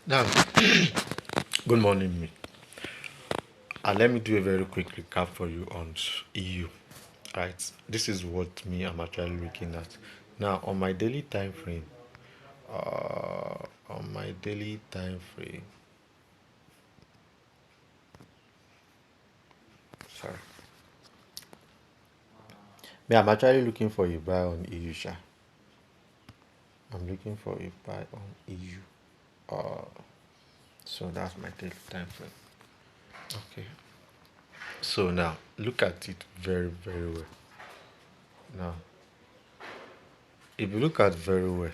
Now, good morning, me. Let me do a very quick recap for you on EU. Right, this is what me I'm actually looking at now on my daily time frame. On my daily time frame, sorry, me I'm actually looking for a buy on EU. Sha. I'm looking for a buy on EU. So that's my daily time frame. Okay. So now look at it very very well. Now, if you look at very well,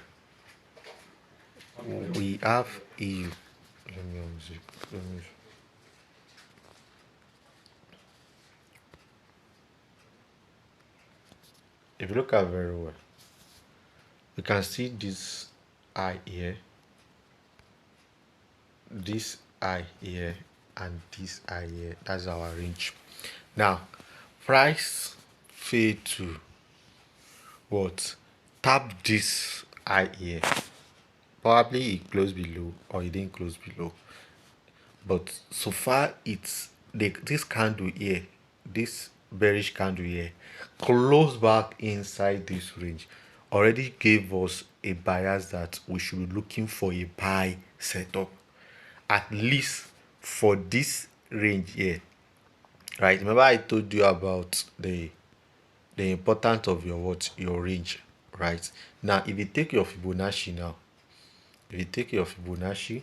we have EU. Let me unzip. Let me. If you look at very well, you can see this eye here, this eye here, and this eye here. That's our range. Now, price failed to what? Tap this eye here. Probably it closed below or it didn't close below. But so far it's this candle here, this bearish candle here, close back inside this range, already gave us a bias that we should be looking for a buy setup, at least for this range here. Right, remember I told you about the importance of your range. Right, now if you take your Fibonacci, now if you take your Fibonacci,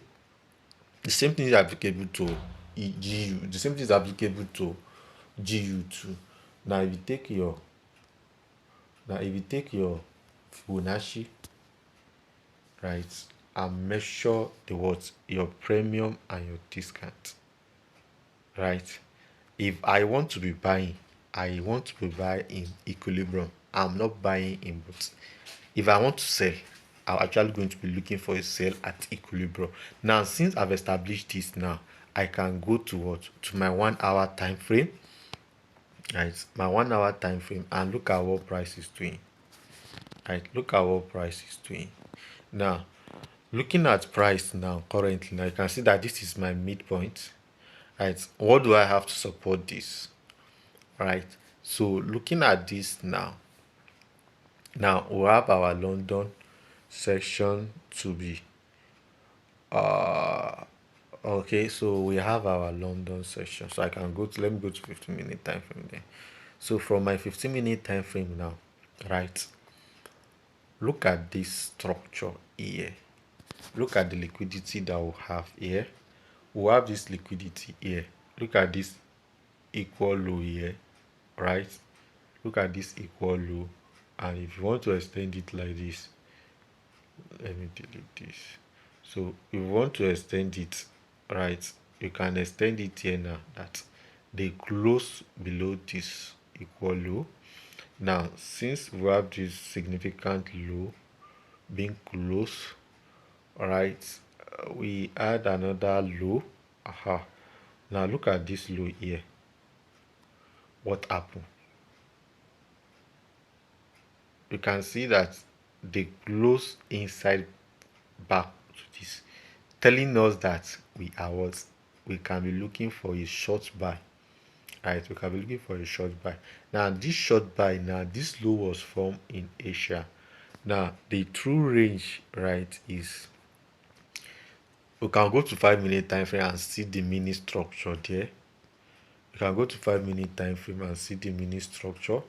the same thing is applicable to GU. The same thing is applicable to GU too. Now if you take your Fibonacci, right, and measure your premium and your discount, right? If I want to be buying, I want to be buying in equilibrium. I'm not buying in both. If I want to sell, I'm actually going to be looking for a sell at equilibrium. Now, since I've established this, now I can go to my 1 hour time frame. Right, my 1 hour time frame, and look at what price is doing. Right, look at what price is doing. Now, looking at price now currently, now you can see that this is my midpoint. Right, what do I have to support this? Right, so looking at this now we have our London section to be okay. So we have our London section, so I can let me go to 15-minute time frame there. So from my 15-minute time frame now, right, look at this structure here. Look at the liquidity that we have here. We have this liquidity here. Look at this equal low here, right? Look at this equal low, and if you want to extend it like this, let me delete this. So if you want to extend it, right, you can extend it here now, that they close below this equal low. Now, since we have this significant low being close, all right, we add another low. Now look at this low here. What happened? You can see that they close inside back to this, telling us that we can be looking for a short buy. Right, we can be looking for a short buy. Now this short buy, now this low was formed in Asia. Now the true range, right, is, we can go to 5-minute time frame and see the mini structure there. You can go to 5-minute time frame and see the mini structure.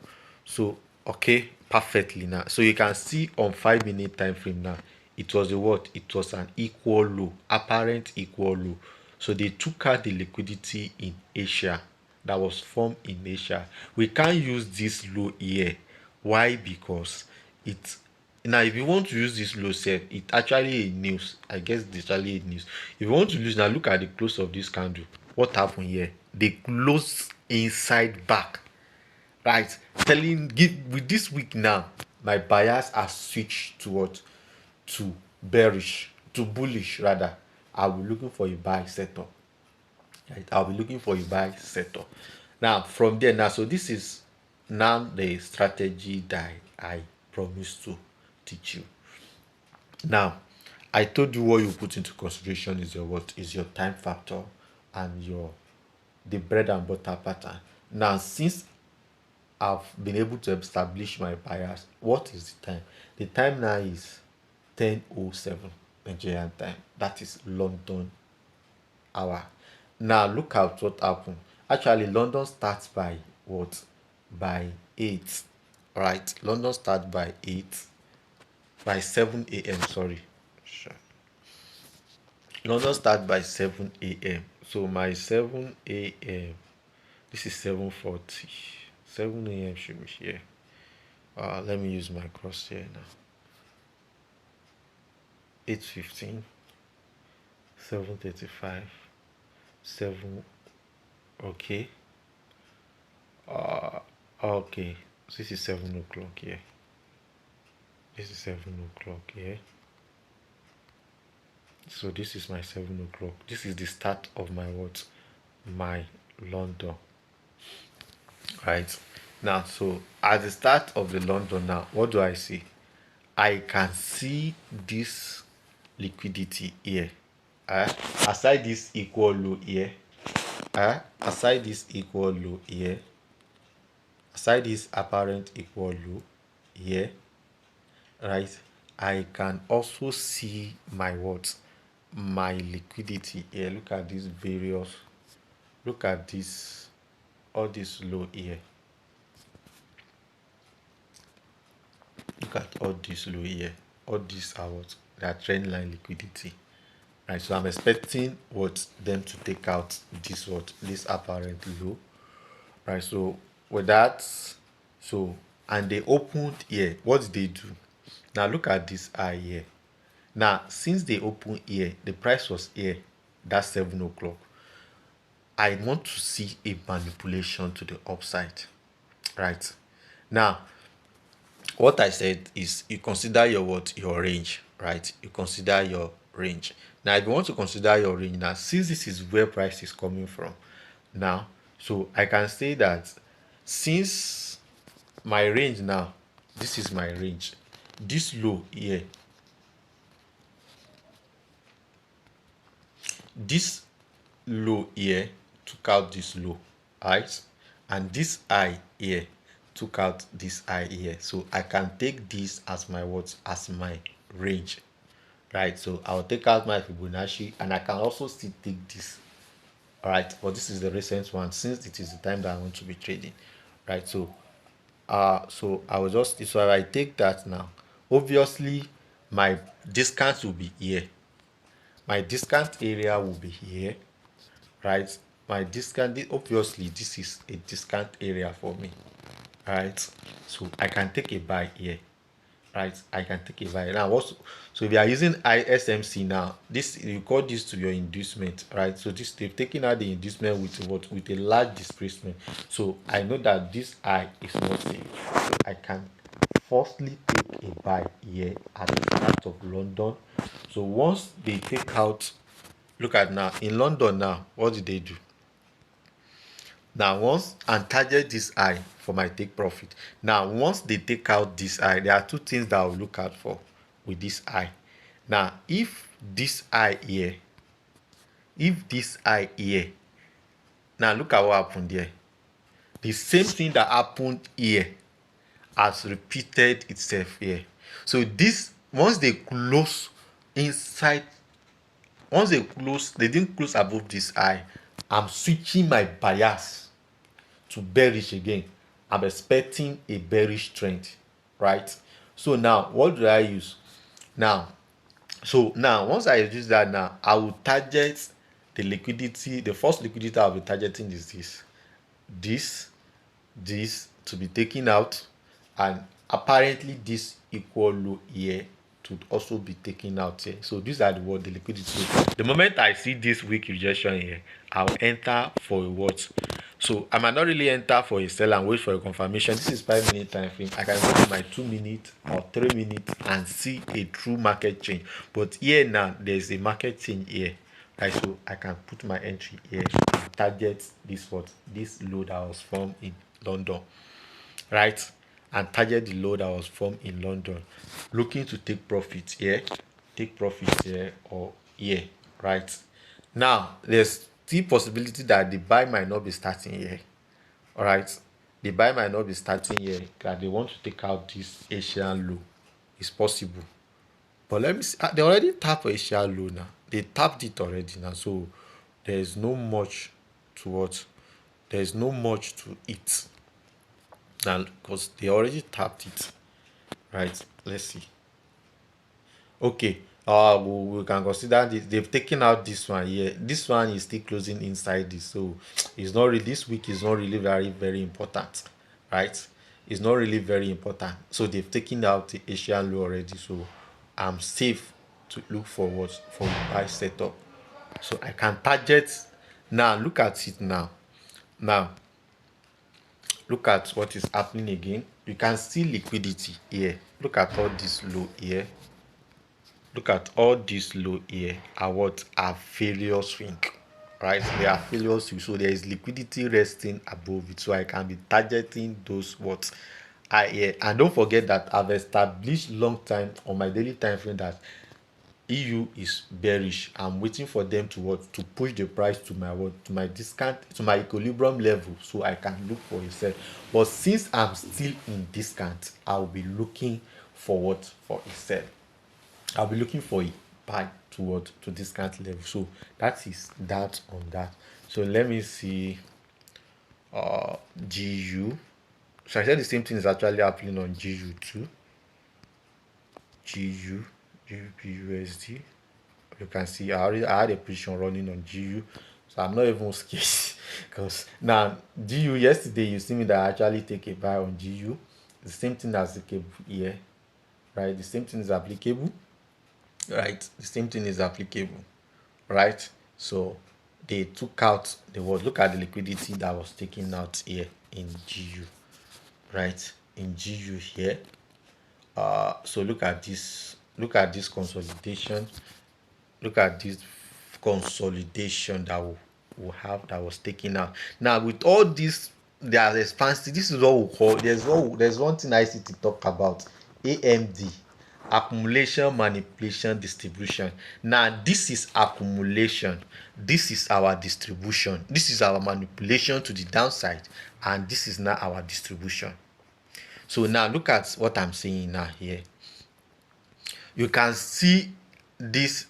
So okay, perfectly. Now so you can see on 5-minute time frame now, it was it was an equal low, apparent equal low. So they took out the liquidity in Asia that was formed in Asia. We can't use this low here. Why? Because it's, now if you want to use this low set, it actually a news. I guess it's actually a news. If you want to use, now look at the close of this candle. What happened here? They close inside back. Right, with this week now, my bias has switched to what? To bearish, to bullish rather. I'll be looking for a buy setup. Right, I'll be looking for a buy setup. Now from there, now so this is now the strategy that I promised to teach you. Now I told you what you put into consideration is your what is your time factor and your the bread and butter pattern. Now, since I've been able to establish my bias, what is the time? The time now is 10:07 Nigerian time. That is London hour. Now look at what happened. Actually, London starts by what? By 8. Right? London starts by 8. By 7 a.m. Sorry. Sure. London start by 7 a.m. So my 7 a.m. This is 7:40. 7 a.m. should be here. Let me use my cross here now. 8:15. 7:35. 7. Okay. Okay. So this is 7 o'clock here. This is 7 o'clock here. So this is my 7 o'clock. This is the start of my what? My London. Right now, so at the start of the London now, what do I see? I can see this liquidity here. Aside this equal low here, aside this equal low here, aside this apparent equal low here, right? I can also see my what? My liquidity here. Look at these various. Look at this. All this low here. Look at all this low here. All these are what? They are trend line liquidity. Right. So I'm expecting what them to take out this what? This apparent low. Right. So with that, so and they opened here. What did they do? Now look at this high here. Now, since they opened here, the price was here. That's 7 o'clock. I want to see a manipulation to the upside. Right. Now, what I said is you consider your what? Your range. Right. You consider your range. Now, if you want to consider your range now, since this is where price is coming from now, so I can say that since my range now, this is my range. This low here, this low here took out this low, right? And this high here took out this high here. So I can take this as my what? As my range, right? So I'll take out my Fibonacci and I can also still take this, all right? But this is the recent one since it is the time that I want to be trading, right? So so I will just, so I take that now. Obviously my discount will be here. My discount area will be here, right? My discount, obviously this is a discount area for me, right? So I can take a buy here, right? I can take a buy now. Also, so if you are using ISMC now, this you call this to your inducement, right? So this, they've taken out the inducement with what? With a large displacement. So I know that this I is not safe. So I can firstly take a buy here at the start of London. So once they take out, look at now in London now, what did they do? Now once and target this high for my take profit. Now once they take out this high, there are two things that I will look out for with this high. Now if this high here, if this high here, now look at what happened here. The same thing that happened here has repeated itself here. So this, once they close inside, once they close, they didn't close above this high, I'm switching my bias to bearish again. I'm expecting a bearish trend, right? So now what do I use now? So now once I use that, now I will target the liquidity. The first liquidity I'll be targeting is this to be taken out, and apparently this equal low here to also be taken out here. So these are the liquidity. The moment I see this weak rejection here, I'll enter for a what? So I might not really enter for a sell and wait for a confirmation. This is 5-minute time frame. I can go to my 2-minute or 3-minute and see a true market change. But here now there's a market change here, right? So I can put my entry here and target this what? This low that was formed in London, right? And target the low that was formed in London, looking to take profit here, take profit here or here, right? Now there's still possibility that the buy might not be starting here. All right, the buy might not be starting here, that they want to take out this Asian low. It's possible, but let me see. They already tapped Asian low now. They tapped it already now, so there is no much to what. There is no much to it now because they already tapped it, right? Let's see. Okay, we can consider this. They've taken out this one here. This one is still closing inside this, so it's not really, this week is not really very important, right? It's not really very important. So they've taken out the Asian low already, so I'm safe to look forward for the buy setup. So I can target now. Look at it now. Now look at what is happening again. You can see liquidity here. Look at all this low here. Look at all this low here are what are failure swing, right? They are failure swing, so there is liquidity resting above it, so I can be targeting those what are here. And don't forget that I've established long time on my daily time frame that EU is bearish. I'm waiting for them to what, to push the price to my what, to my discount, to my equilibrium level, so I can look for a sell. But since I'm still in discount, I'll be looking for what, for a sell. I'll be looking for a buy toward to discount level. So that is that on that. So let me see GU. So I said the same thing is actually happening on GU too. GbpUsd. You can see I had a position running on GU, so I'm not even scared because now GU, yesterday you see me that I actually take a buy on GU. The same thing as the cable here, right? The same thing is applicable, right? The same thing is applicable, right? So they took out the word. Look at the liquidity that was taken out here in GU, right? In GU here. So look at this consolidation. Look at this consolidation that we have, that was taken out. Now with all this, they are expansive. This is what we call, there's one thing ICT talk about, AMD, accumulation, manipulation, distribution. Now this is accumulation, this is our distribution, this is our manipulation to the downside, and this is now our distribution. So now look at what I'm saying now here. You can see this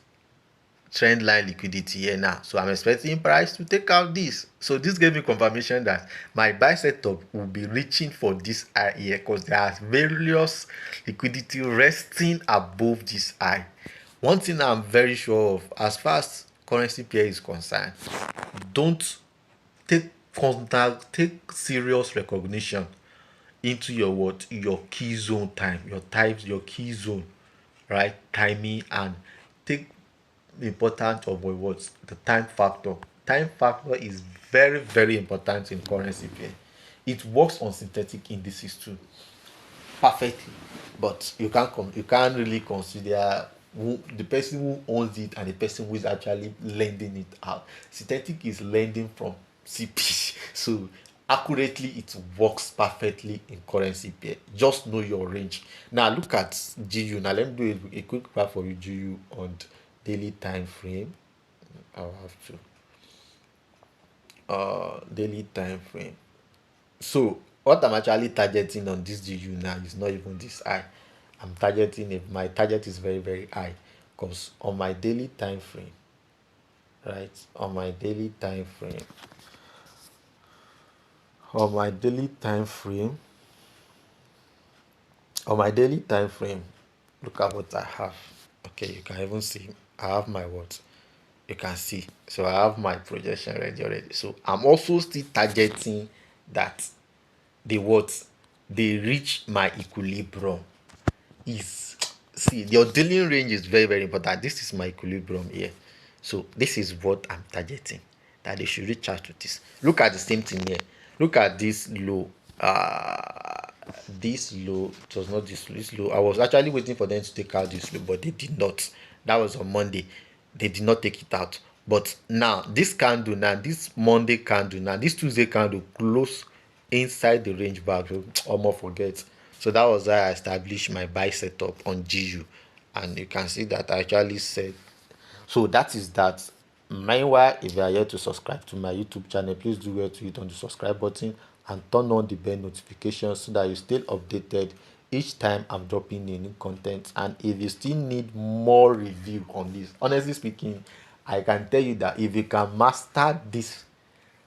trend line liquidity here now, so I'm expecting price to take out this. So this gave me confirmation that my buy setup will be reaching for this high here, because there are various liquidity resting above this high. One thing I'm very sure of, as far as currency pair is concerned, don't take contact, take serious recognition into your what, your key zone time, your types, your key zone, right, timing, and take important of what, the time factor. Time factor is very important in currency pair. It works on synthetic indices too perfectly, but you can't really consider the person who owns it and the person who is actually lending it out. Synthetic is lending from CP, so accurately it works perfectly in currency pair. Just know your range. Now look at GU. Now let me do a quick graph for you, GU on daily time frame. I'll have to daily time frame. So what I'm actually targeting on this GU now is not even this high. I'm targeting it, my target is very high, because on my daily time frame, right, on my daily time frame, look at what I have. Okay, you can even see I have my what, you can see, so I have my projection ready already. So I'm also still targeting that they reach my equilibrium. Is, see, your dealing range is very important. This is my equilibrium here, so this is what I'm targeting, that they should reach out to this. Look at the same thing here. Look at this low. This low, it was not this low. I was actually waiting for them to take out this low, but they did not. That was on Monday. They did not take it out. But now this candle, now this Monday candle, now this Tuesday candle close inside the range bag. Almost forget. So that was why I established my buy setup on GU. and you can see that I actually said. So that is that. Meanwhile, if you are here to subscribe to my YouTube channel, please do well to hit on the subscribe button and turn on the bell notifications so that you stay updated each time I'm dropping new content. And if you still need more review on this, honestly speaking, I can tell you that if you can master this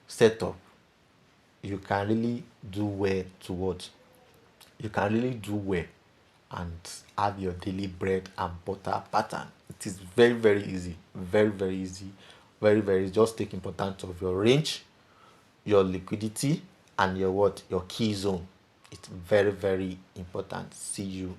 setup, you can really do well towards, you can really do well and have your daily bread and butter pattern. It is very, very easy, very, very easy, very, very, just take importance of your range, your liquidity, and your what, your key zone. It's very, very important. See you